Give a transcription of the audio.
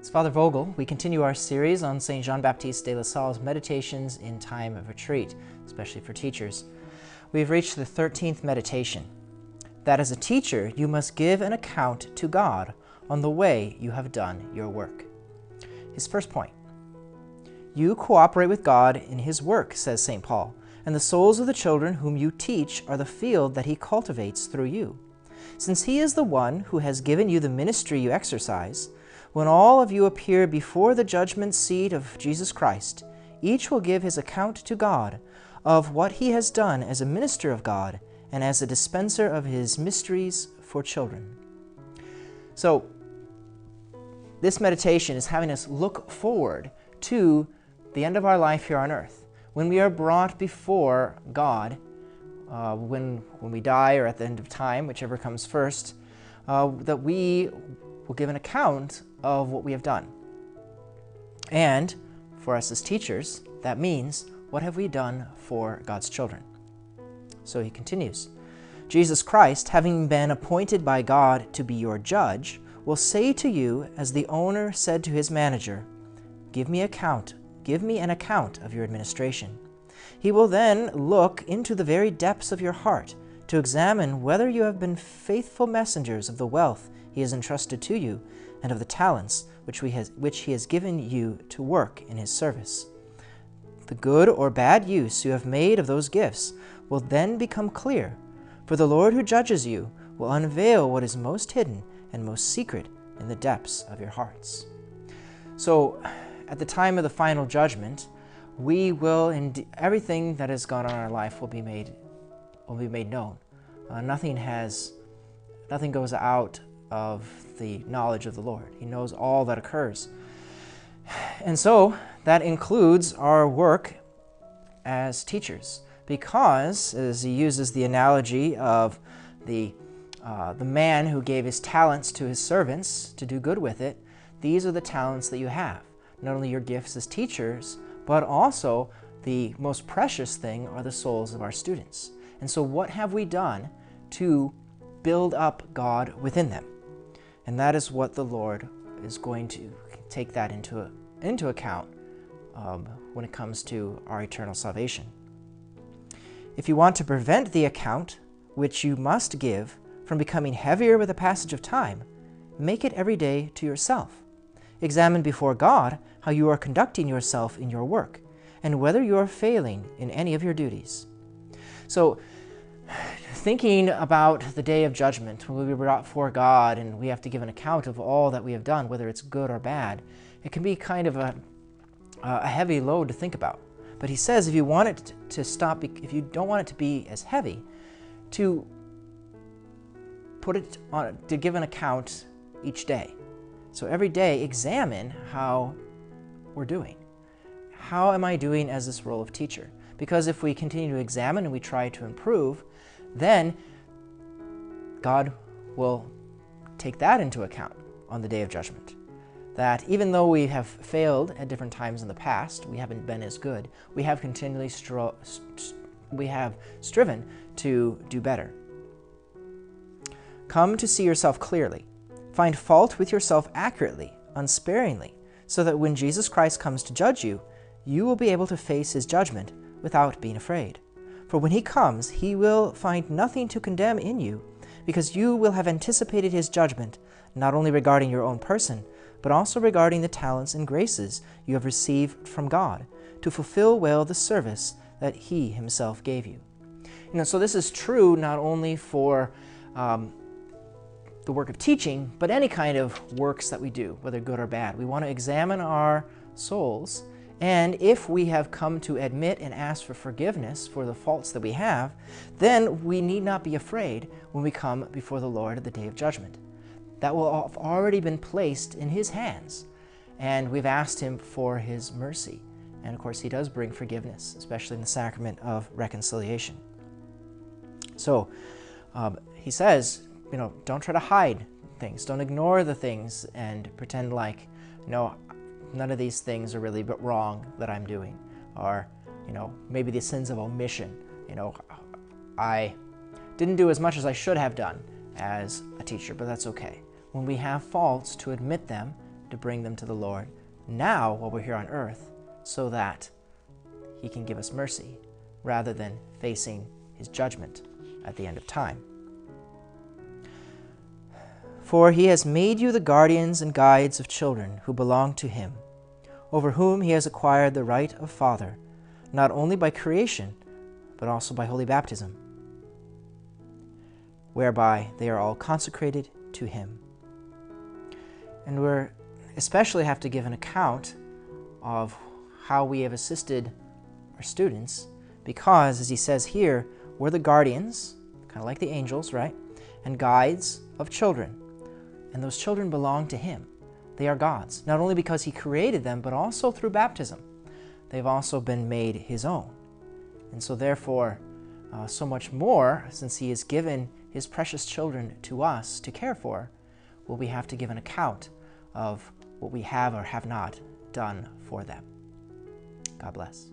It's Father Vogel. We continue our series on St. Jean-Baptiste de la Salle's Meditations in Time of Retreat, especially for teachers. We've reached the 13th meditation, that as a teacher you must give an account to God on the way you have done your work. His first point, you cooperate with God in His work, says St. Paul, and the souls of the children whom you teach are the field that He cultivates through you. Since He is the one who has given you the ministry you exercise, when all of you appear before the judgment seat of Jesus Christ, each will give his account to God of what he has done as a minister of God and as a dispenser of His mysteries for children. So, this meditation is having us look forward to the end of our life here on earth, when we are brought before God, when we die or at the end of time, whichever comes first, that we will give an account of what we have done. And for us as teachers, that means, what have we done for God's children? So he continues, Jesus Christ, having been appointed by God to be your judge, will say to you, as the owner said to his manager, give me an account of your administration. He will then look into the very depths of your heart to examine whether you have been faithful messengers of the wealth He has entrusted to you and of the talents which He has given you to work in His service. The good or bad use you have made of those gifts will then become clear, for the Lord who judges you will unveil what is most hidden and most secret in the depths of your hearts. So, at the time of the final judgment, everything that has gone on in our life will be made known. Nothing goes out of the knowledge of the Lord. He knows all that occurs. And so that includes our work as teachers, because, as he uses the analogy of the man who gave his talents to his servants to do good with it, these are the talents that you have. Not only your gifts as teachers, but also the most precious thing are the souls of our students. And so what have we done to build up God within them? And that is what the Lord is going to take that into account when it comes to our eternal salvation. If you want to prevent the account, which you must give, from becoming heavier with the passage of time, make it every day to yourself. Examine before God how you are conducting yourself in your work, and whether you are failing in any of your duties. So, thinking about the day of judgment, when we are brought before God and we have to give an account of all that we have done, whether it's good or bad, it can be kind of a heavy load to think about. But he says if you want it to stop, if you don't want it to be as heavy, to give an account each day. So every day, examine how we're doing. How am I doing as this role of teacher? Because if we continue to examine and we try to improve, then God will take that into account on the day of judgment. That even though we have failed at different times in the past, we haven't been as good, we have continually striven to do better. Come to see yourself clearly. Find fault with yourself accurately, unsparingly, so that when Jesus Christ comes to judge you, you will be able to face His judgment without being afraid. For when He comes, He will find nothing to condemn in you, because you will have anticipated His judgment, not only regarding your own person, but also regarding the talents and graces you have received from God, to fulfill well the service that He Himself gave you. So this is true not only for the work of teaching, but any kind of works that we do, whether good or bad. We want to examine our souls, and if we have come to admit and ask for forgiveness for the faults that we have, then we need not be afraid when we come before the Lord at the day of judgment. That will have already been placed in His hands, and we've asked Him for His mercy. And of course, He does bring forgiveness, especially in the sacrament of reconciliation. So, he says, don't try to hide things. Don't ignore the things and pretend like, none of these things are really wrong that I'm doing. Or, maybe the sins of omission. I didn't do as much as I should have done as a teacher, but that's okay. When we have faults, to admit them to bring them to the Lord now while we're here on earth, so that he can give us mercy rather than facing his judgment at the end of time. For he has made you the guardians and guides of children who belong to him, over whom he has acquired the right of father, not only by creation, but also by holy baptism, whereby they are all consecrated to him. And we especially have to give an account of how we have assisted our students, because, as he says here, we're the guardians, kind of like the angels, right? And guides of children. And those children belong to him. They are God's, not only because he created them, but also through baptism. They've also been made his own. And so therefore, so much more, since he has given his precious children to us to care for, will we have to give an account of what we have or have not done for them. God bless.